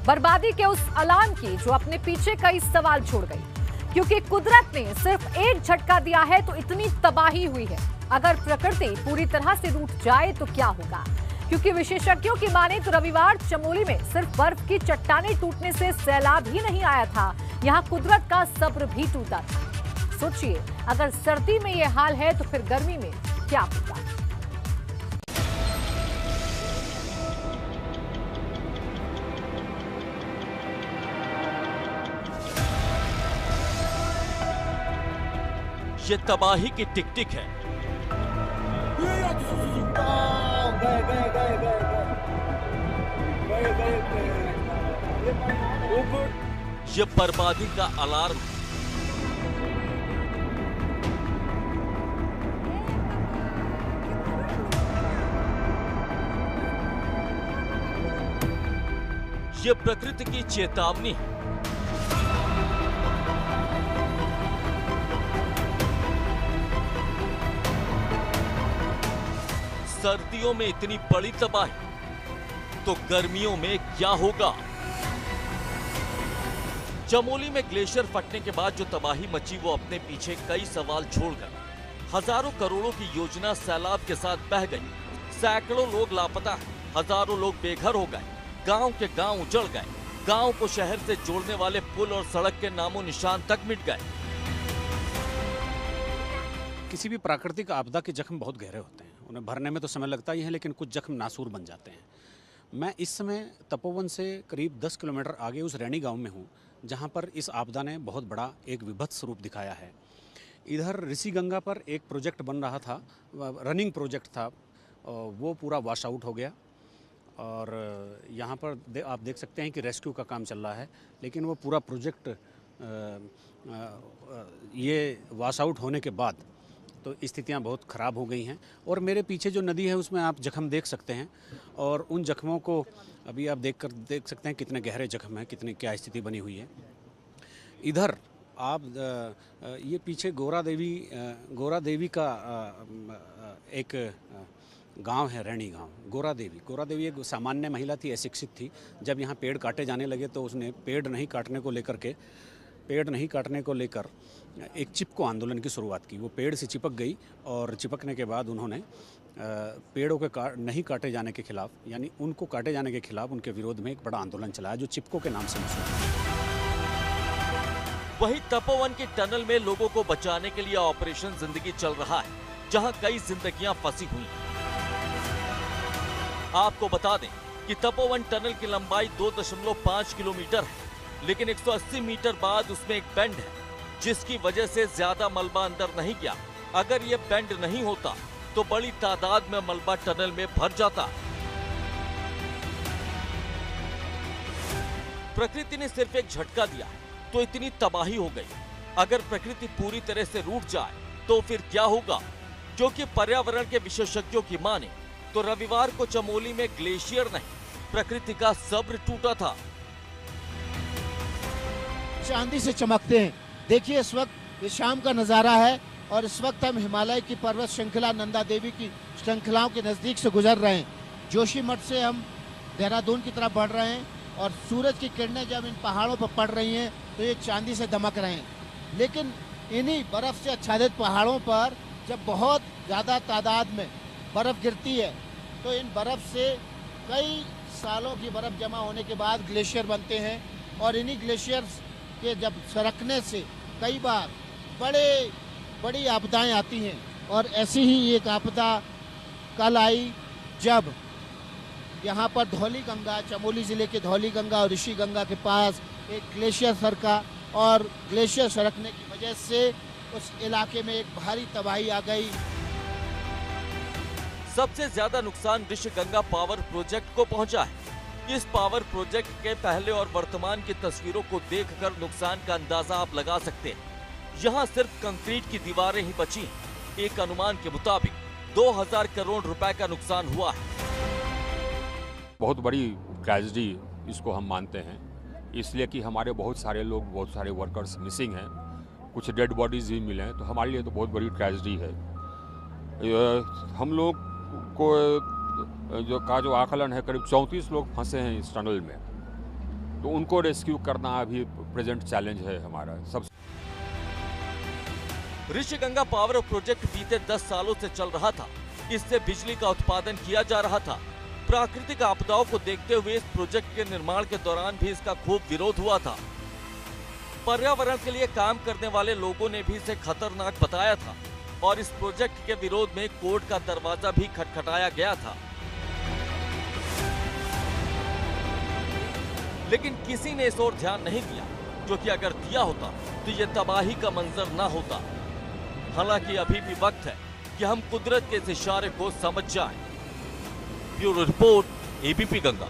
बर्बादी के उस अलार्म की जो अपने पीछे कई सवाल छोड़ गई, क्योंकि कुदरत ने सिर्फ एक झटका दिया है तो इतनी तबाही हुई है। अगर प्रकृति पूरी तरह से रूठ जाए तो क्या होगा? क्योंकि विशेषज्ञों की माने तो रविवार चमोली में सिर्फ बर्फ की चट्टानें टूटने से सैलाब ही नहीं आया था, यहाँ कुदरत का सब्र भी टूटा था। सोचिए, अगर सर्दी में यह हाल है तो फिर गर्मी में क्या होगा? ये तबाही की टिक टिक है। ये बर्बादी का अलार्म है। ये प्रकृति की चेतावनी है। सर्दियों में इतनी बड़ी तबाही तो गर्मियों में क्या होगा? चमोली में ग्लेशियर फटने के बाद जो तबाही मची वो अपने पीछे कई सवाल छोड़ गई। हजारों करोड़ों की योजना सैलाब के साथ बह गई। सैकड़ों लोग लापता हैं, हजारों लोग बेघर हो गए, गांव के गांव उजड़ गए, गांव को शहर से जोड़ने वाले पुल और सड़क के नामो निशान तक मिट गए। किसी भी प्राकृतिक आपदा के जख्म बहुत गहरे होते हैं, उन्हें भरने में तो समय लगता ही है, लेकिन कुछ जख्म नासूर बन जाते हैं। मैं इस समय तपोवन से करीब 10 किलोमीटर आगे उस रैणी गांव में हूं, जहां पर इस आपदा ने बहुत बड़ा एक विभत्स रूप दिखाया है। इधर ऋषि गंगा पर एक प्रोजेक्ट बन रहा था, रनिंग प्रोजेक्ट था, वो पूरा वॉश आउट हो गया। और यहाँ पर आप देख सकते हैं कि रेस्क्यू का काम चल रहा है, लेकिन वो पूरा प्रोजेक्ट ये वॉश आउट होने के बाद तो स्थितियाँ बहुत ख़राब हो गई हैं। और मेरे पीछे जो नदी है उसमें आप जख्म देख सकते हैं, और उन जख्मों को अभी आप देख सकते हैं कितने गहरे जख्म हैं, कितनी क्या स्थिति बनी हुई है। इधर आप ये पीछे गोरा देवी का एक गांव है, रैणी गांव। गोरा देवी एक सामान्य महिला थी, अशिक्षित थी। जब यहाँ पेड़ काटे जाने लगे तो उसने पेड़ नहीं काटने को लेकर एक चिपको आंदोलन की शुरुआत की। वो पेड़ से चिपक गई और चिपकने के बाद उन्होंने पेड़ों के नहीं काटे जाने के खिलाफ, यानी उनको काटे जाने के खिलाफ, उनके विरोध में एक बड़ा आंदोलन चलाया जो चिपको के नाम से मशहूर है। वहीं तपोवन की टनल में लोगों को बचाने के लिए ऑपरेशन जिंदगी चल रहा है, जहां कई जिंदगियां फंसी हुई हैं। आपको बता दें कि तपोवन टनल की लंबाई 2.5 किलोमीटर है, लेकिन 180 मीटर बाद उसमें एक बेंड है, जिसकी वजह से ज्यादा मलबा अंदर नहीं गया। अगर ये बेंड नहीं होता तो बड़ी तादाद में मलबा टनल में भर जाता। प्रकृति ने सिर्फ एक झटका दिया तो इतनी तबाही हो गई। अगर प्रकृति पूरी तरह से रूठ जाए तो फिर क्या होगा? क्योंकि पर्यावरण के विशेषज्ञों की माने तो रविवार को चमोली में ग्लेशियर नहीं, प्रकृति का सब्र टूटा था। चांदी से चमकते हैं। देखिए, इस वक्त ये शाम का नज़ारा है और इस वक्त हम हिमालय की पर्वत श्रृंखला नंदा देवी की श्रृंखलाओं के नज़दीक से गुजर रहे हैं। जोशीमठ से हम देहरादून की तरफ बढ़ रहे हैं और सूरज की किरणें जब इन पहाड़ों पर पड़ रही हैं तो ये चांदी से दमक रहे हैं। लेकिन इन्हीं बर्फ़ से आच्छादित पहाड़ों पर जब बहुत ज़्यादा तादाद में बर्फ़ गिरती है तो इन बर्फ़ से कई सालों की बर्फ़ जमा होने के बाद ग्लेशियर बनते हैं, और इन्हीं ग्लेशियर्स के जब सरकने से कई बार बड़ी आपदाएं आती हैं। और ऐसी ही एक आपदा कल आई जब यहाँ पर धौली गंगा, चमोली ज़िले के धौली गंगा और ऋषि गंगा के पास एक ग्लेशियर सरका, और ग्लेशियर सरकने की वजह से उस इलाके में एक भारी तबाही आ गई। सबसे ज्यादा नुकसान ऋषि गंगा पावर प्रोजेक्ट को पहुंचा है। इस पावर प्रोजेक्ट के पहले और वर्तमान की तस्वीरों को देखकर नुकसान का अंदाजा आप लगा सकते हैं। यहाँ सिर्फ कंक्रीट की दीवारें ही बची हैं। एक अनुमान के मुताबिक 2000 करोड़ रुपए का नुकसान हुआ है। बहुत बड़ी ट्रेजेडी इसको हम मानते हैं, इसलिए कि हमारे बहुत सारे वर्कर्स मिसिंग हैं, कुछ डेड बॉडीज भी मिले हैं, तो हमारे लिए तो बहुत बड़ी ट्रेजेडी है। हम लोग को जो आकलन है, करीब 34 लोग फंसे हैं इस टनल में, तो उनको रेस्क्यू करना अभी प्रेजेंट चैलेंज है हमारा सब। ऋषिगंगा पावर प्रोजेक्ट बीते 10 सालों से चल रहा था। इससे बिजली का उत्पादन किया जा रहा था। प्राकृतिक आपदाओं को देखते हुए इस प्रोजेक्ट के निर्माण के दौरान भी इसका खूब विरोध हुआ था। पर्यावरण के लिए काम करने वाले लोगों ने भी इसे खतरनाक बताया था और इस प्रोजेक्ट के विरोध में कोर्ट का दरवाजा भी खटखटाया गया था। लेकिन किसी ने इस ओर ध्यान नहीं दिया, क्योंकि अगर दिया होता तो ये तबाही का मंजर ना होता। हालांकि अभी भी वक्त है कि हम कुदरत के इस इशारे को समझ जाएं। Bureau report, ABP Ganga.